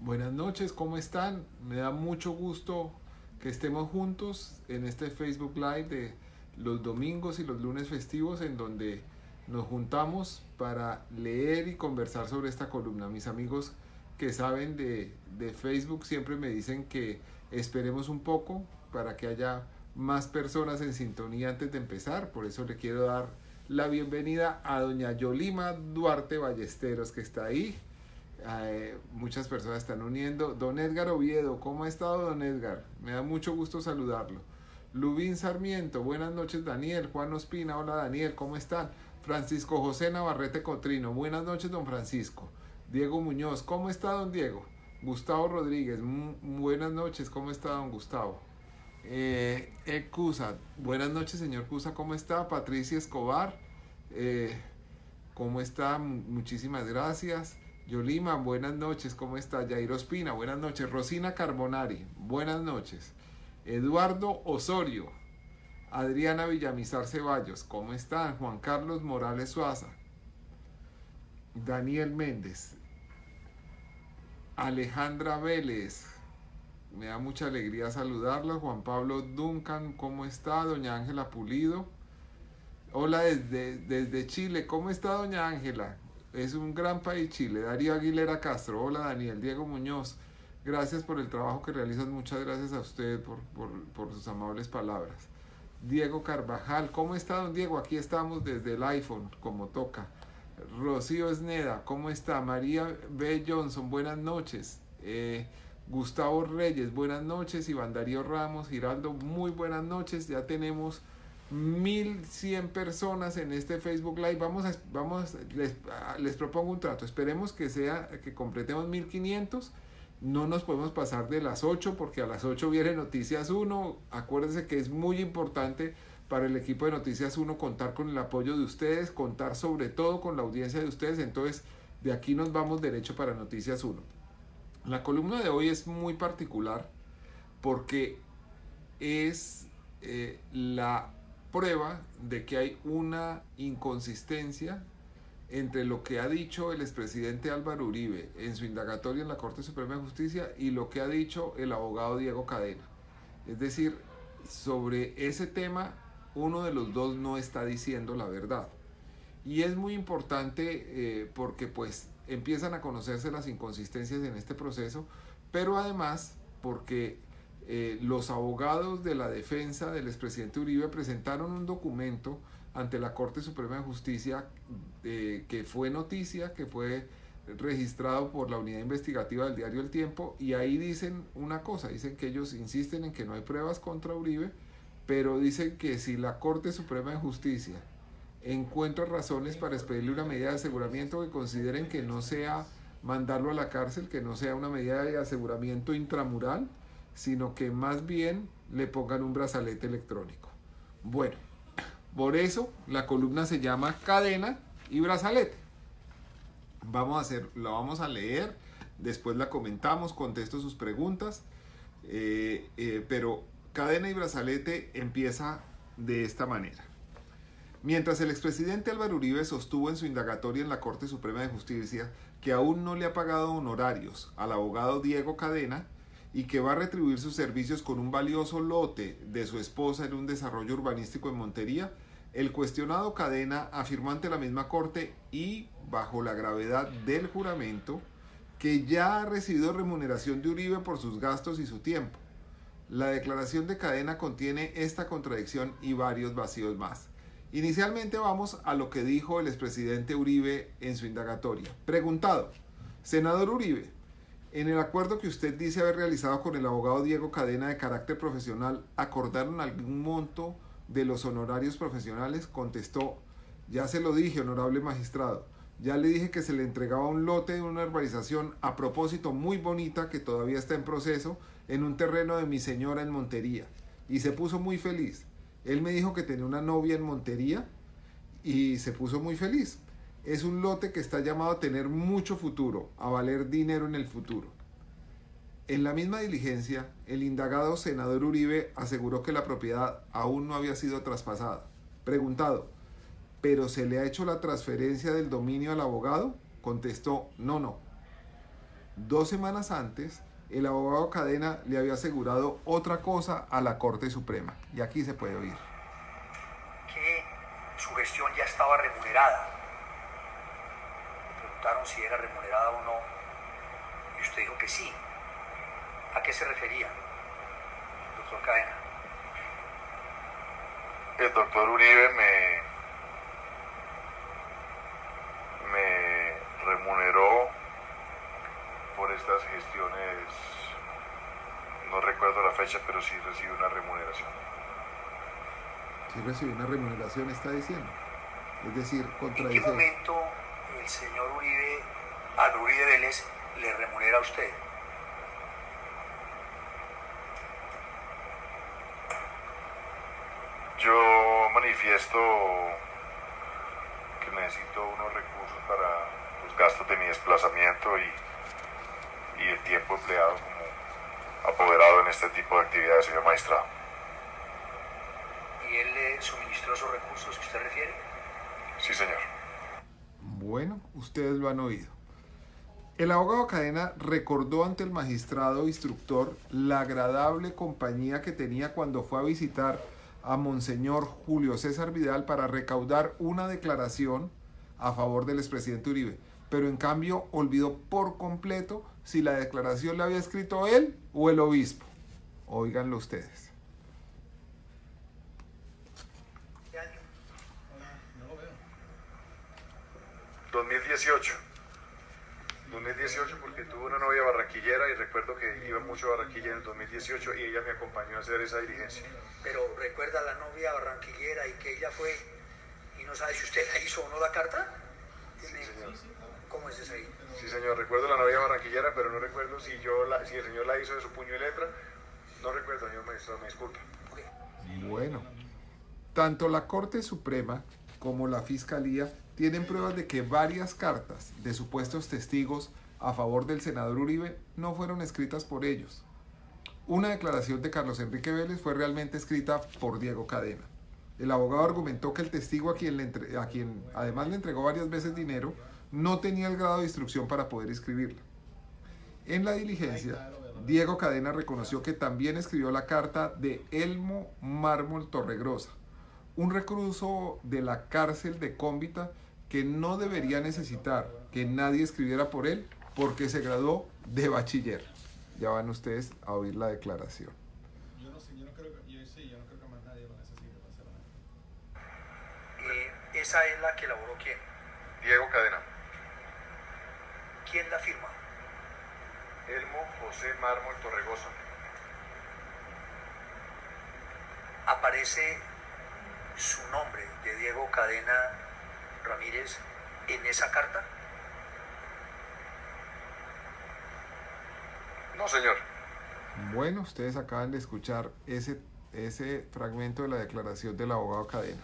Buenas noches, ¿cómo están? Me da mucho gusto que estemos juntos en este Facebook Live de los domingos y los lunes festivos en donde nos juntamos para leer y conversar sobre esta columna. Mis amigos que saben de Facebook siempre me dicen que esperemos un poco para que haya más personas en sintonía antes de empezar. Por eso le quiero dar la bienvenida a doña Yolima Duarte Ballesteros, que está ahí. Muchas personas están uniendo. Don Edgar Oviedo, ¿cómo ha estado don Edgar? Me da mucho gusto saludarlo. Lubín Sarmiento, buenas noches Daniel. Juan Ospina, hola Daniel, ¿cómo están? Francisco José Navarrete Cotrino, buenas noches don Francisco. Diego Muñoz, ¿cómo está don Diego? Gustavo Rodríguez, buenas noches, ¿cómo está don Gustavo? Cusa, buenas noches señor Cusa, ¿cómo está? Patricia Escobar, ¿cómo está? Muchísimas gracias. Yolima, buenas noches, ¿cómo está? Jairo Ospina, buenas noches. Rosina Carbonari, buenas noches. Eduardo Osorio, Adriana Villamizar Ceballos, ¿cómo están? Juan Carlos Morales Suaza, Daniel Méndez, Alejandra Vélez, me da mucha alegría saludarla. Juan Pablo Duncan, ¿cómo está? Doña Ángela Pulido, hola desde Chile, ¿cómo está doña Ángela? Es un gran país Chile. Darío Aguilera Castro, hola Daniel. Diego Muñoz, gracias por el trabajo que realizan, muchas gracias a usted por sus amables palabras. Diego Carvajal, ¿cómo está don Diego? Aquí estamos desde el iPhone, como toca. Rocío Esneda, ¿cómo está? María B. Johnson, buenas noches. Gustavo Reyes, buenas noches. Iván Darío Ramos, Giraldo, muy buenas noches. Ya tenemos 1100 personas en este Facebook Live. Les propongo un trato. Esperemos que completemos 1500. No nos podemos pasar de las 8 porque a las 8 viene Noticias 1. Acuérdense que es muy importante para el equipo de Noticias 1 contar con el apoyo de ustedes, contar sobre todo con la audiencia de ustedes. Entonces, de aquí nos vamos derecho para Noticias 1. La columna de hoy es muy particular porque es la prueba de que hay una inconsistencia entre lo que ha dicho el expresidente Álvaro Uribe en su indagatoria en la Corte Suprema de Justicia y lo que ha dicho el abogado Diego Cadena. Es decir, sobre ese tema, uno de los dos no está diciendo la verdad. Y es muy importante porque pues empiezan a conocerse las inconsistencias en este proceso, pero además porque los abogados de la defensa del expresidente Uribe presentaron un documento ante la Corte Suprema de Justicia que fue noticia, que fue registrado por la unidad investigativa del diario El Tiempo, y ahí dicen una cosa, dicen que ellos insisten en que no hay pruebas contra Uribe, pero dicen que si la Corte Suprema de Justicia encuentra razones para expedirle una medida de aseguramiento que consideren que no sea mandarlo a la cárcel, que no sea una medida de aseguramiento intramural, sino que más bien le pongan un brazalete electrónico. Bueno, por eso la columna se llama Cadena y Brazalete. La vamos a leer, después la comentamos, contesto sus preguntas, pero Cadena y Brazalete empieza de esta manera. Mientras el expresidente Álvaro Uribe sostuvo en su indagatoria en la Corte Suprema de Justicia que aún no le ha pagado honorarios al abogado Diego Cadena y que va a retribuir sus servicios con un valioso lote de su esposa en un desarrollo urbanístico en Montería, el cuestionado Cadena afirmó ante la misma Corte y bajo la gravedad del juramento que ya ha recibido remuneración de Uribe por sus gastos y su tiempo. La declaración de Cadena contiene esta contradicción y varios vacíos más. Inicialmente vamos a lo que dijo el expresidente Uribe en su indagatoria. Preguntado: senador Uribe, en el acuerdo que usted dice haber realizado con el abogado Diego Cadena de carácter profesional, ¿acordaron algún monto de los honorarios profesionales? Contestó: ya se lo dije, honorable magistrado. Ya le dije que se le entregaba un lote de una urbanización a propósito muy bonita que todavía está en proceso en un terreno de mi señora en Montería. Y se puso muy feliz. Él me dijo que tenía una novia en Montería y se puso muy feliz. Es un lote que está llamado a tener mucho futuro, a valer dinero en el futuro. En la misma diligencia, el indagado senador Uribe aseguró que la propiedad aún no había sido traspasada. Preguntado: ¿pero se le ha hecho la transferencia del dominio al abogado? Contestó: no. 2 semanas antes, el abogado Cadena le había asegurado otra cosa a la Corte Suprema. Y aquí se puede oír. Que su gestión ya estaba remunerada. Le preguntaron si era remunerada o no. Y usted dijo que sí. ¿A qué se refería, doctor Cadena? El doctor Uribe me remuneró por estas gestiones, no recuerdo la fecha, pero sí recibí una remuneración. Sí recibió una remuneración, está diciendo. Es decir, ¿En qué momento el señor Uribe, Álvaro Uribe Vélez, le remunera a usted? Yo manifiesto que necesito unos recursos para los gastos de mi desplazamiento y el tiempo empleado como apoderado en este tipo de actividades, señor magistrado. ¿Y él le suministró esos recursos que usted refiere? Sí, señor. Bueno, ustedes lo han oído. El abogado Cadena recordó ante el magistrado instructor la agradable compañía que tenía cuando fue a visitar a Monseñor Julio César Vidal para recaudar una declaración a favor del expresidente Uribe, pero en cambio olvidó por completo si la declaración la había escrito él o el obispo. Óiganlo ustedes. ¿Qué año? 2018 porque tuve una novia barranquillera y recuerdo que iba mucho a Barranquilla en el 2018 y ella me acompañó a hacer esa diligencia. Pero recuerda a la novia barranquillera y que ella fue y no sabe si usted la hizo o no la carta. Sí, señor. ¿Cómo es eso ahí? Sí, señor, recuerdo a la novia barranquillera, pero no recuerdo si el señor la hizo de su puño y letra. No recuerdo, señor magistrado, me disculpa. Bueno, tanto la Corte Suprema como la Fiscalía tienen pruebas de que varias cartas de supuestos testigos a favor del senador Uribe no fueron escritas por ellos. Una declaración de Carlos Enrique Vélez fue realmente escrita por Diego Cadena. El abogado argumentó que el testigo a quien además le entregó varias veces dinero no tenía el grado de instrucción para poder escribirla. En la diligencia, Diego Cadena reconoció que también escribió la carta de Elmo Mármol Torregrosa, un recluso de la cárcel de Cómbita que no debería necesitar que nadie escribiera por él porque se graduó de bachiller. Ya van ustedes a oír la declaración. Yo no creo que más nadie lo necesite para hacer nada. ¿Esa es la que elaboró quién? Diego Cadena. ¿Quién la firma? Elmo José Mármol Torregrosa. ¿Aparece su nombre de Diego Cadena Ramírez en esa carta? No, señor. Bueno, ustedes acaban de escuchar ese fragmento de la declaración del abogado Cadena.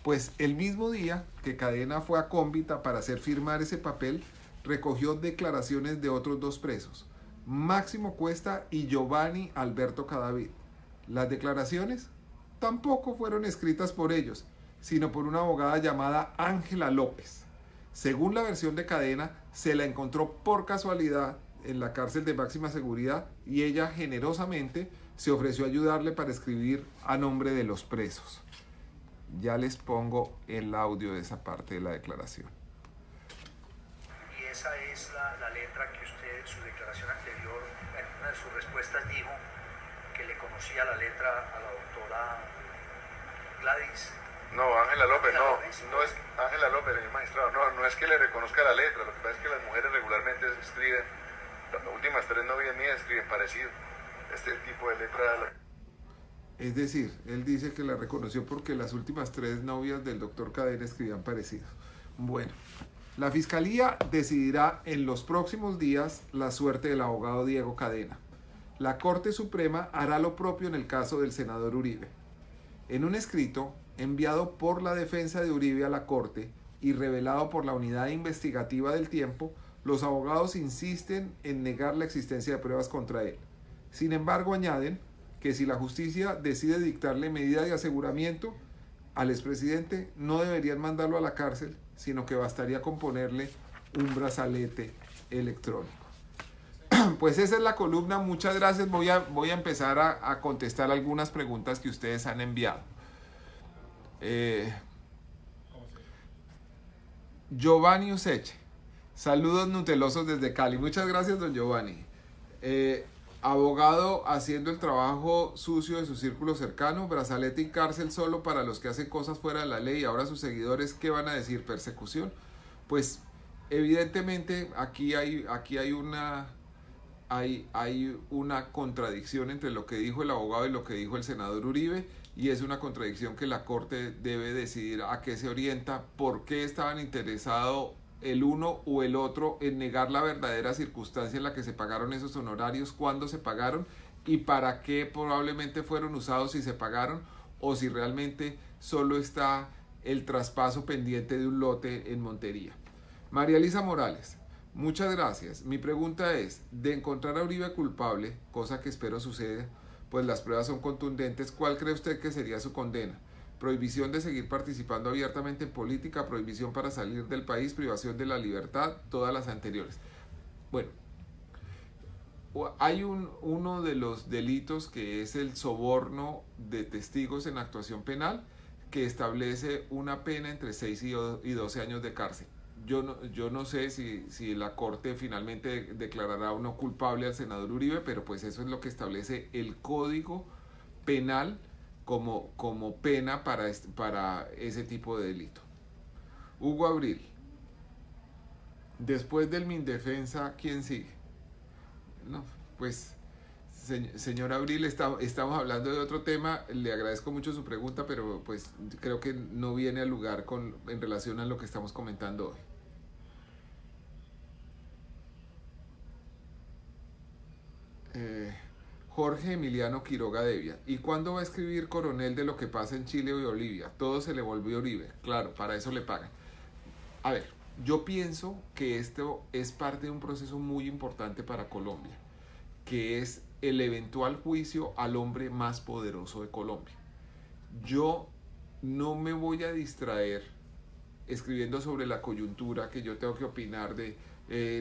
Pues el mismo día que Cadena fue a Cómbita para hacer firmar ese papel, recogió declaraciones de otros 2 presos, Máximo Cuesta y Giovanni Alberto Cadavid. Las declaraciones tampoco fueron escritas por ellos, sino por una abogada llamada Ángela López. Según la versión de Cadena, se la encontró por casualidad en la cárcel de máxima seguridad y ella generosamente se ofreció a ayudarle para escribir a nombre de los presos. Ya les pongo el audio de esa parte de la declaración. Y esa es la letra que usted en su declaración anterior, en una de sus respuestas dijo que le conocía la letra a la doctora Gladys. No, Ángela López, no es Ángela López, señor magistrado, no es que le reconozca la letra, lo que pasa es que las mujeres regularmente escriben, las últimas 3 novias mías escriben parecido, este tipo de letra. Es decir, él dice que la reconoció porque las últimas 3 novias del doctor Cadena escribían parecido. Bueno, la Fiscalía decidirá en los próximos días la suerte del abogado Diego Cadena. La Corte Suprema hará lo propio en el caso del senador Uribe. En un escrito enviado por la defensa de Uribe a la Corte y revelado por la Unidad Investigativa del Tiempo, los abogados insisten en negar la existencia de pruebas contra él. Sin embargo, añaden que si la justicia decide dictarle medida de aseguramiento al expresidente, no deberían mandarlo a la cárcel, sino que bastaría con ponerle un brazalete electrónico. pues esa es la columna. Muchas gracias. Voy a empezar a contestar algunas preguntas que ustedes han enviado. Giovanni Useche. Saludos nutelosos desde Cali. Muchas gracias, don Giovanni. Abogado haciendo el trabajo sucio de su círculo cercano, brazalete y cárcel solo para los que hacen cosas fuera de la ley. Ahora sus seguidores, ¿qué van a decir? ¿Persecución? Pues evidentemente aquí hay una contradicción entre lo que dijo el abogado y lo que dijo el senador Uribe, y es una contradicción que la Corte debe decidir a qué se orienta, por qué estaban interesados el uno o el otro en negar la verdadera circunstancia en la que se pagaron esos honorarios, cuándo se pagaron y para qué probablemente fueron usados, si se pagaron o si realmente solo está el traspaso pendiente de un lote en Montería. María Elisa Morales, muchas gracias. Mi pregunta es, de encontrar a Uribe culpable, cosa que espero suceda, pues las pruebas son contundentes, ¿cuál cree usted que sería su condena? Prohibición de seguir participando abiertamente en política, prohibición para salir del país, privación de la libertad, todas las anteriores. Bueno, hay uno de los delitos que es el soborno de testigos en actuación penal, que establece una pena entre 6 y 12 años de cárcel. Yo no sé si la Corte finalmente declarará o no culpable al senador Uribe, pero pues eso es lo que establece el Código Penal como pena para ese tipo de delito. Hugo Abril, después del Mindefensa, ¿quién sigue? No, pues, señor Abril, estamos hablando de otro tema. Le agradezco mucho su pregunta, pero pues creo que no viene al lugar en relación a lo que estamos comentando hoy. Jorge Emiliano Quiroga Devia. ¿Y cuándo va a escribir Coronel de lo que pasa en Chile y Bolivia? Todo se le volvió Uribe. Claro, para eso le pagan. A ver, yo pienso que esto es parte de un proceso muy importante para Colombia, que es el eventual juicio al hombre más poderoso de Colombia. Yo no me voy a distraer escribiendo sobre la coyuntura, que yo tengo que opinar de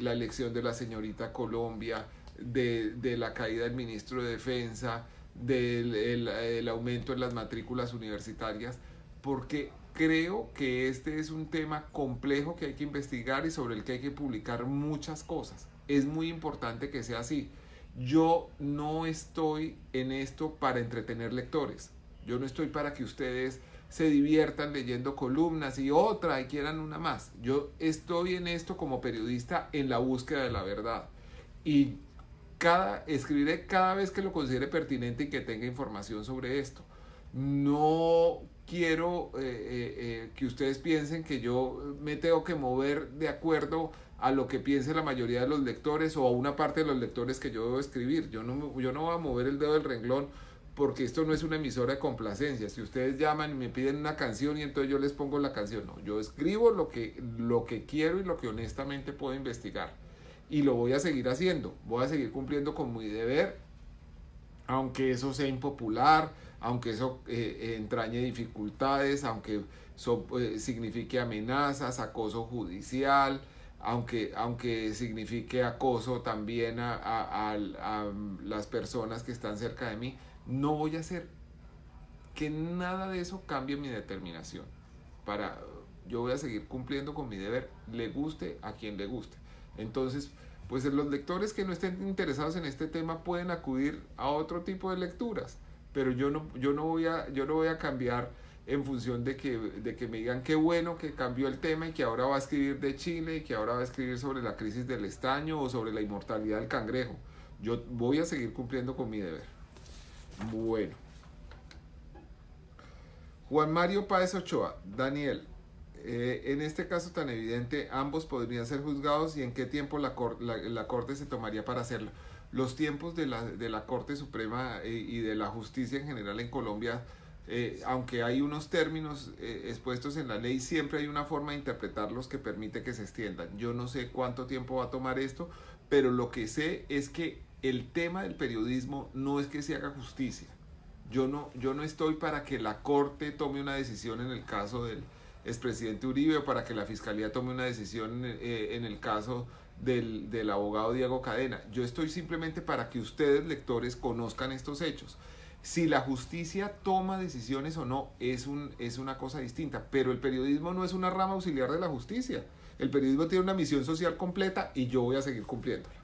la elección de la señorita Colombia, de la caída del ministro de Defensa, del aumento en las matrículas universitarias, porque creo que este es un tema complejo que hay que investigar y sobre el que hay que publicar muchas cosas. Es muy importante que sea así. Yo no estoy en esto para entretener lectores. Yo no estoy para que ustedes se diviertan leyendo columnas y otra y quieran una más. Yo estoy en esto como periodista en la búsqueda de la verdad. Y escribiré cada vez que lo considere pertinente y que tenga información sobre esto. No quiero que ustedes piensen que yo me tengo que mover de acuerdo a lo que piense la mayoría de los lectores o a una parte de los lectores que yo debo escribir. Yo no voy a mover el dedo del renglón, porque esto no es una emisora de complacencia. Si ustedes llaman y me piden una canción y entonces yo les pongo la canción, no. Yo escribo lo que quiero y lo que honestamente puedo investigar. Y lo voy a seguir haciendo. Voy a seguir cumpliendo con mi deber, aunque eso sea impopular, aunque eso entrañe dificultades, aunque eso signifique amenazas, acoso judicial, aunque signifique acoso también a las personas que están cerca de mí. No voy a hacer que nada de eso cambie mi determinación. Yo voy a seguir cumpliendo con mi deber, le guste a quien le guste. Entonces, pues los lectores que no estén interesados en este tema pueden acudir a otro tipo de lecturas, pero yo no voy a cambiar en función de que me digan qué bueno que cambió el tema y que ahora va a escribir de Chile y que ahora va a escribir sobre la crisis del estaño o sobre la inmortalidad del cangrejo. Yo voy a seguir cumpliendo con mi deber. Bueno. Juan Mario Páez Ochoa. Daniel, en este caso tan evidente, ambos podrían ser juzgados, y en qué tiempo la Corte se tomaría para hacerlo. Los tiempos de la Corte Suprema y de la justicia en general en Colombia, aunque hay unos términos expuestos en la ley, siempre hay una forma de interpretarlos que permite que se extiendan. Yo no sé cuánto tiempo va a tomar esto, pero lo que sé es que el tema del periodismo no es que se haga justicia. Yo no estoy para que la Corte tome una decisión en el caso del expresidente Uribe, o para que la Fiscalía tome una decisión en el caso del abogado Diego Cadena. Yo estoy simplemente para que ustedes, lectores, conozcan estos hechos. Si la justicia toma decisiones o no es una cosa distinta, pero el periodismo no es una rama auxiliar de la justicia. El periodismo tiene una misión social completa y yo voy a seguir cumpliéndola.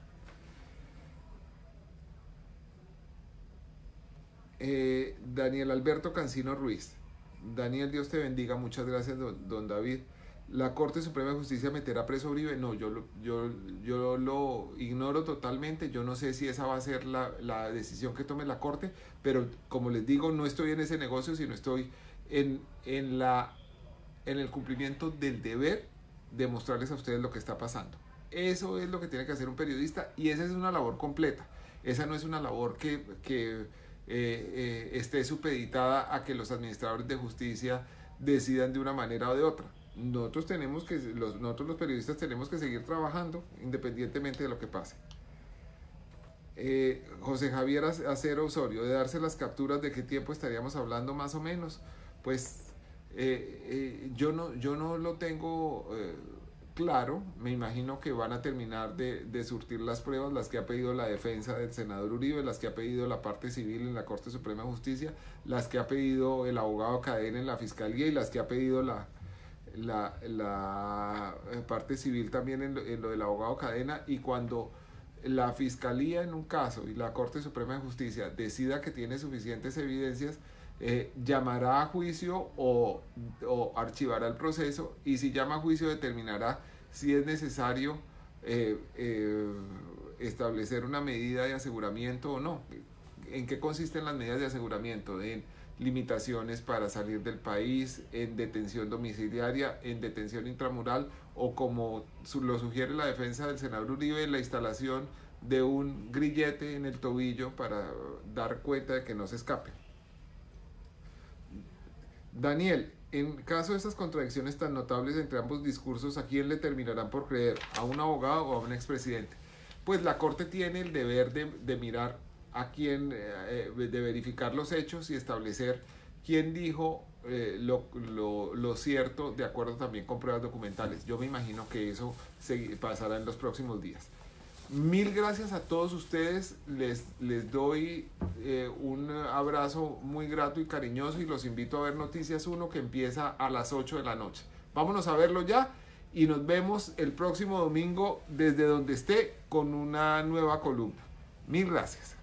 Daniel Alberto Cancino Ruiz. Daniel, Dios te bendiga, muchas gracias, don David. ¿La Corte Suprema de Justicia meterá preso a Uribe? No, yo lo ignoro totalmente. Yo no sé si esa va a ser la decisión que tome la Corte, pero como les digo, no estoy en ese negocio, sino estoy en el cumplimiento del deber de mostrarles a ustedes lo que está pasando. Eso es lo que tiene que hacer un periodista y esa es una labor completa. Esa no es una labor que esté supeditada a que los administradores de justicia decidan de una manera o de otra. Nosotros los periodistas tenemos que seguir trabajando independientemente de lo que pase. José Javier Acero Osorio, de darse las capturas, ¿de qué tiempo estaríamos hablando más o menos? Pues yo no lo tengo claro. Me imagino que van a terminar de surtir las pruebas, las que ha pedido la defensa del senador Uribe, las que ha pedido la parte civil en la Corte Suprema de Justicia, las que ha pedido el abogado Cadena en la Fiscalía y las que ha pedido la parte civil también en lo del abogado Cadena. Y cuando la Fiscalía en un caso y la Corte Suprema de Justicia decida que tiene suficientes evidencias, llamará a juicio o archivará el proceso, y si llama a juicio determinará si es necesario establecer una medida de aseguramiento o no. ¿En qué consisten las medidas de aseguramiento? En limitaciones para salir del país, en detención domiciliaria, en detención intramural, o como lo sugiere la defensa del senador Uribe, la instalación de un grillete en el tobillo para dar cuenta de que no se escape. Daniel, en caso de estas contradicciones tan notables entre ambos discursos, ¿a quién le terminarán por creer? ¿A un abogado o a un expresidente? Pues la Corte tiene el deber de mirar a quién, de verificar los hechos y establecer quién dijo lo cierto, de acuerdo también con pruebas documentales. Yo me imagino que eso pasará en los próximos días. Mil gracias a todos ustedes, les doy un abrazo muy grato y cariñoso y los invito a ver Noticias 1, que empieza a las 8 de la noche. Vámonos a verlo ya y nos vemos el próximo domingo desde donde esté con una nueva columna. Mil gracias.